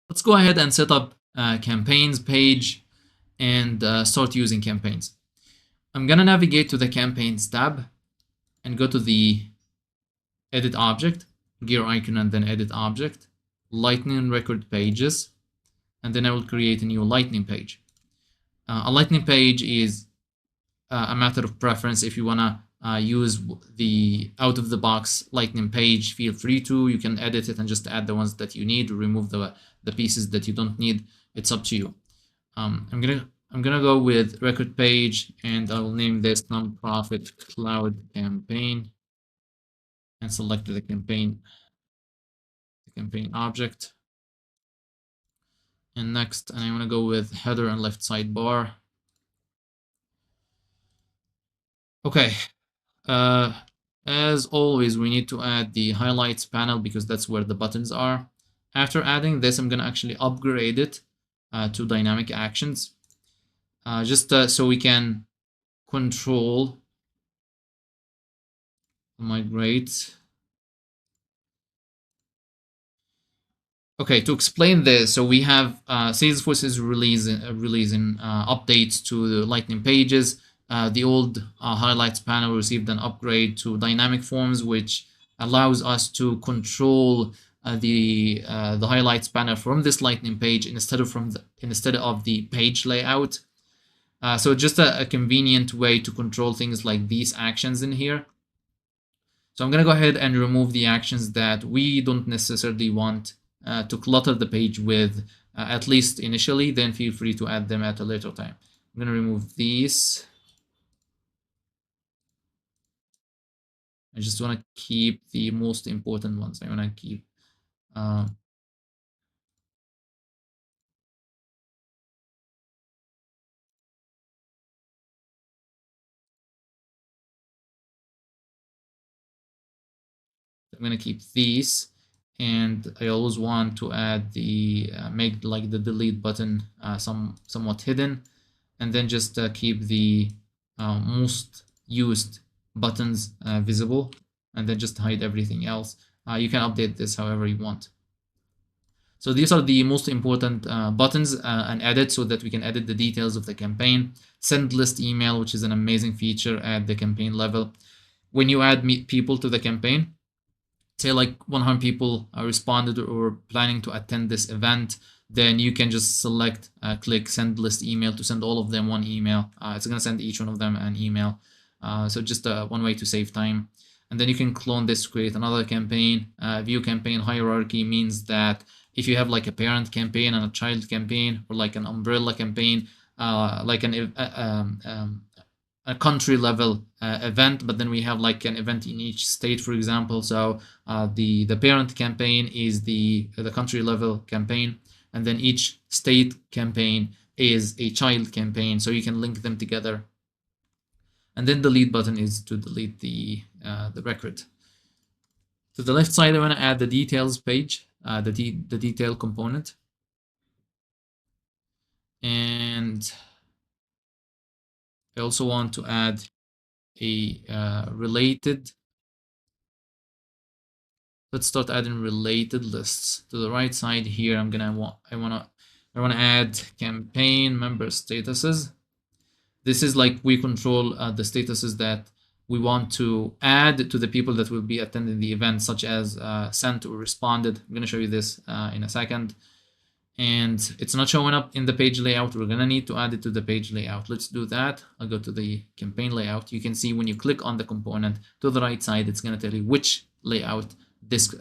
Let's go ahead and set up campaigns page and start using campaigns. I'm gonna navigate to the campaigns tab and go to the edit object, gear icon, and then edit object, lightning record pages, and then I will create a new lightning page. A lightning page is a matter of preference. If you wanna use the out of the box lightning page, feel free to. You can edit it and just add the ones that you need, or remove the pieces that you don't need. It's up to you. I'm gonna go with record page, and I'll name this nonprofit cloud campaign, and select the campaign object. And next, and I want to go with header and left sidebar. Okay. As always, we need to add the highlights panel because that's where the buttons are. After adding this, I'm gonna actually upgrade it to dynamic actions, just so we can control, migrate. Okay, to explain this, so we have Salesforce is releasing updates to the Lightning pages. The old highlights panel received an upgrade to dynamic forms, which allows us to control the highlights panel from this Lightning page instead of the page layout. So just a convenient way to control things like these actions in here. So I'm going to go ahead and remove the actions that we don't necessarily want to clutter the page with, at least initially. Then feel free to add them at a later time. I'm going to remove these. I just want to keep the most important ones. I want to keep I'm going to keep these, and I always want to add the make like the delete button somewhat hidden, and then just keep the most used buttons visible, and then just hide everything else. You can update this however you want. So these are the most important buttons and edit, so that we can edit the details of the campaign. Send list email, which is an amazing feature at the campaign level. When you add people to the campaign, say like 100 people responded or planning to attend this event, then you can just select, click send list email to send all of them one email. It's going to send each one of them an email. So just one way to save time. And then you can clone this to create another campaign. View campaign hierarchy means that if you have like a parent campaign and a child campaign, or like an umbrella campaign, like a country level event, but then we have like an event in each state, for example. So the parent campaign is the country level campaign, and then each state campaign is a child campaign, so you can link them together. And then the delete button is to delete the record. To the left side, I want to add the details page, the detail component, and I also want to add a related. Let's start adding related lists. To the right side here, I want to add campaign member statuses. This is like we control the statuses that we want to add to the people that will be attending the event, such as sent or responded. I'm going to show you this in a second. And it's not showing up in the page layout. We're going to need to add it to the page layout. Let's do that. I'll go to the campaign layout. You can see when you click on the component to the right side, it's going to tell you which layout this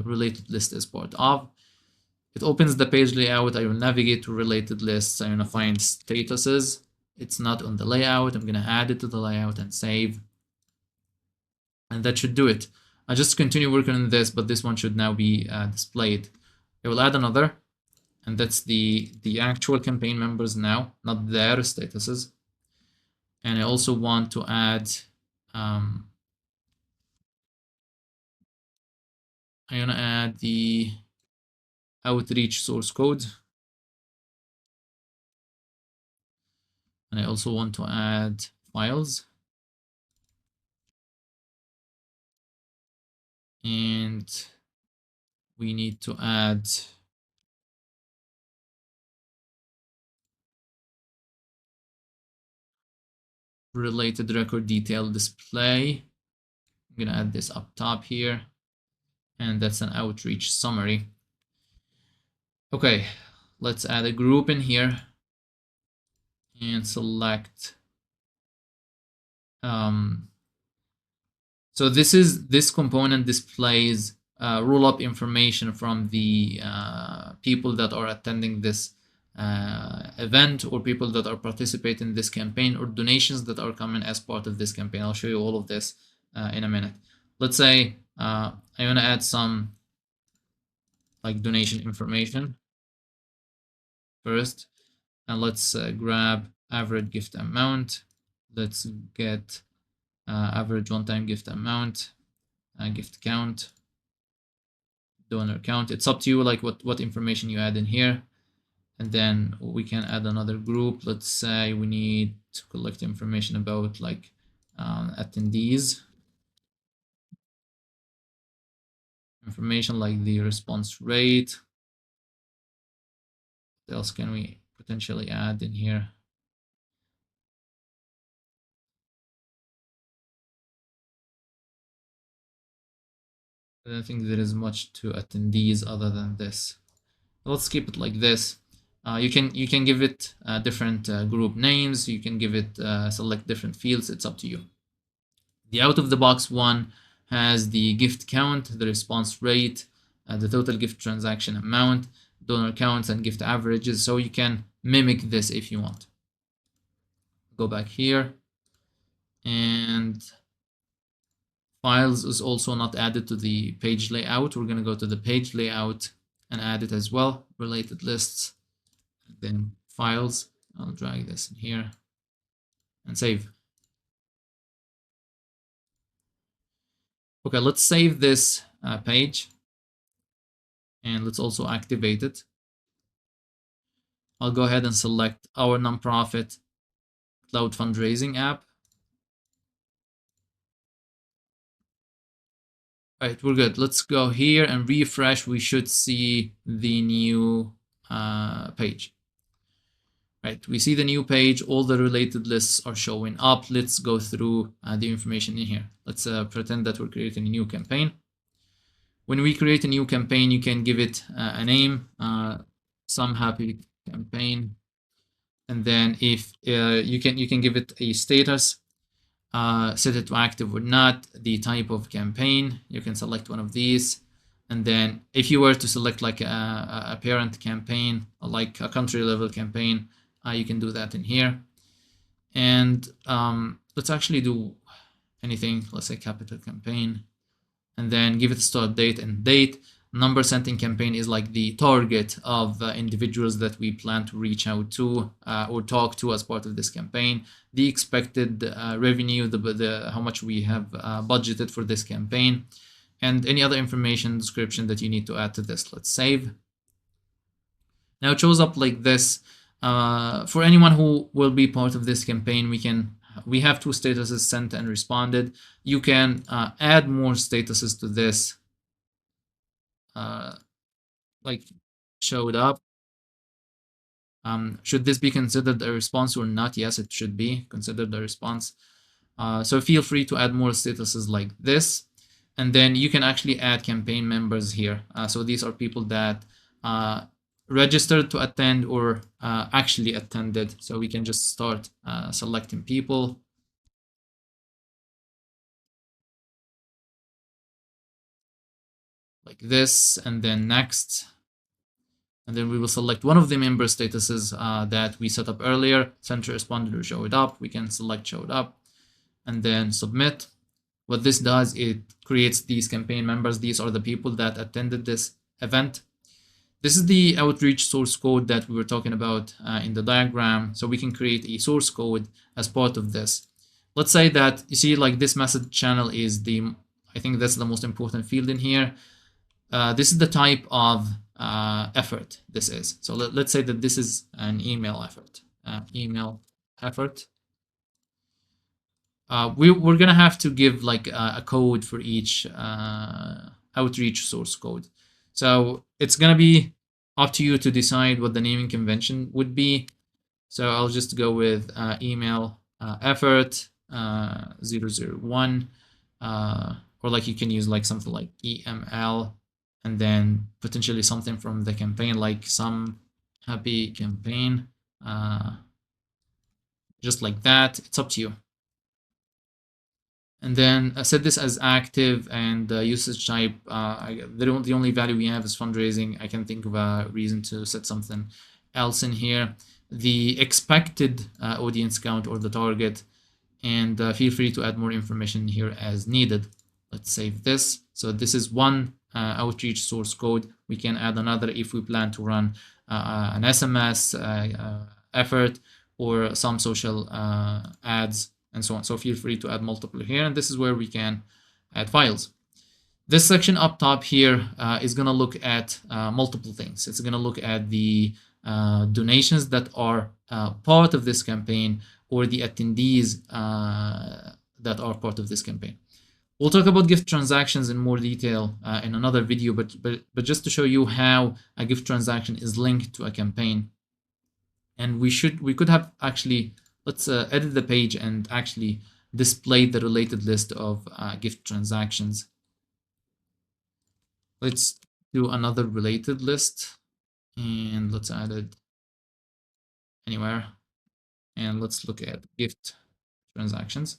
related list is part of. It opens the page layout. I will navigate to related lists. I'm going to find statuses. It's not on the layout. I'm going to add it to the layout and save. And that should do it. I just continue working on this, but this one should now be displayed. I will add another, and that's the actual campaign members now, not their statuses. And I also want to add I want to add the outreach source code, and I also want to add files, and we need to add related record detail display. I'm gonna add this up top here, and that's an outreach summary. Okay, let's add a group in here and select. So this component displays roll-up information from the people that are attending this event, or people that are participating in this campaign, or donations that are coming as part of this campaign. I'll show you all of this in a minute. Let's say I want to add some like donation information first, and let's grab average gift amount. Let's get average one-time gift amount, gift count, donor count. It's up to you, like what information you add in here. And then we can add another group. Let's say we need to collect information about like attendees, information like the response rate. What else can we potentially add in here? I don't think there is much to attendees other than this. Let's keep it like this. You can give it different group names. You can give it select different fields. It's up to you. The out-of-the-box one has the gift count, the response rate, the total gift transaction amount, donor counts, and gift averages. So you can mimic this if you want. Go back here, and files is also not added to the page layout. We're going to go to the page layout and add it as well. Related lists, and then files. I'll drag this in here and save. Okay, let's save this page, and let's also activate it. I'll go ahead and select our nonprofit cloud fundraising app. All right, we're good. Let's go here and refresh. We should see the new page. Right, we see the new page. All the related lists are showing up. Let's go through the information in here. Let's pretend that we're creating a new campaign. When we create a new campaign, you can give it a name, some happy campaign, and then if you can give it a status, set it to active or not, the type of campaign. You can select one of these, and then if you were to select like a parent campaign, like a country level campaign, you can do that in here. And let's actually do anything. Let's say capital campaign, and then give it a start date and date. Number sent in campaign is like the target of individuals that we plan to reach out to or talk to as part of this campaign. The expected revenue, how much we have budgeted for this campaign, and any other information description that you need to add to this. Let's save. Now it shows up like this. For anyone who will be part of this campaign, we have two statuses, sent and responded. You can add more statuses to this, like showed up. Should this be considered a response or not? Yes, it should be considered a response. So feel free to add more statuses like this. And then you can actually add campaign members here. So these are people that registered to attend or actually attended. So we can just start selecting people. Like this, and then next. And then we will select one of the member statuses that we set up earlier. Sent, responded, or showed up. We can select showed up and then submit. What this does, it creates these campaign members. These are the people that attended this event. This is the outreach source code that we were talking about in the diagram. So we can create a source code as part of this. Let's say that you see like this message channel is I think that's the most important field in here. This is the type of effort this is. So let's say that this is an email effort. We're gonna have to give like a code for each outreach source code. So it's gonna be up to you to decide what the naming convention would be. So I'll just go with email effort 001, or like you can use like something like EML, and then potentially something from the campaign, like some happy campaign, just like that. It's up to you. And then I set this as active, and usage type. The only value we have is fundraising. I can think of a reason to set something else in here. The expected audience count or the target, and feel free to add more information here as needed. Let's save this. So this is one outreach source code. We can add another if we plan to run an SMS effort or some social ads and so on. So feel free to add multiple here, and this is where we can add files. This section up top here is going to look at multiple things. It's going to look at the donations that are part of this campaign, or the attendees that are part of this campaign. We'll talk about gift transactions in more detail in another video, but just to show you how a gift transaction is linked to a campaign. And we could have actually, let's edit the page and actually display the related list of gift transactions. Let's do another related list, and let's add it anywhere. And let's look at gift transactions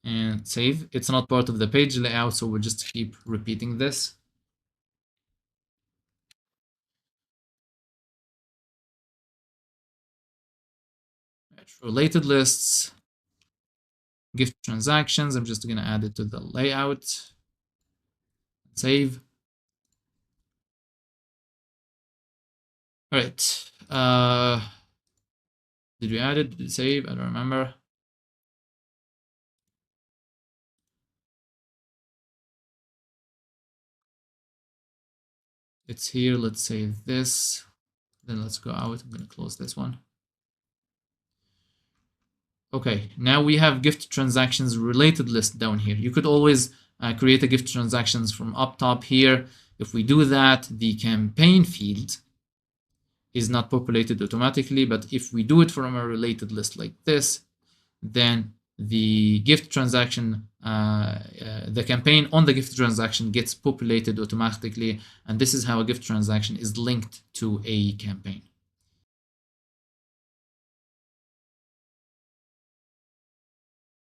and save. It's not part of the page layout, so we'll just keep repeating this. Related lists, gift transactions. I'm just going to add it to the layout. Save. All right. Did we add it? Did it save? I don't remember. It's here. Let's save this. Then let's go out. I'm going to close this one. Okay, now we have gift transactions related list down here. You could always create a gift transactions from up top here. If we do that, the campaign field is not populated automatically, but if we do it from a related list like this, then the gift transaction, the campaign on the gift transaction gets populated automatically, and this is how a gift transaction is linked to a campaign.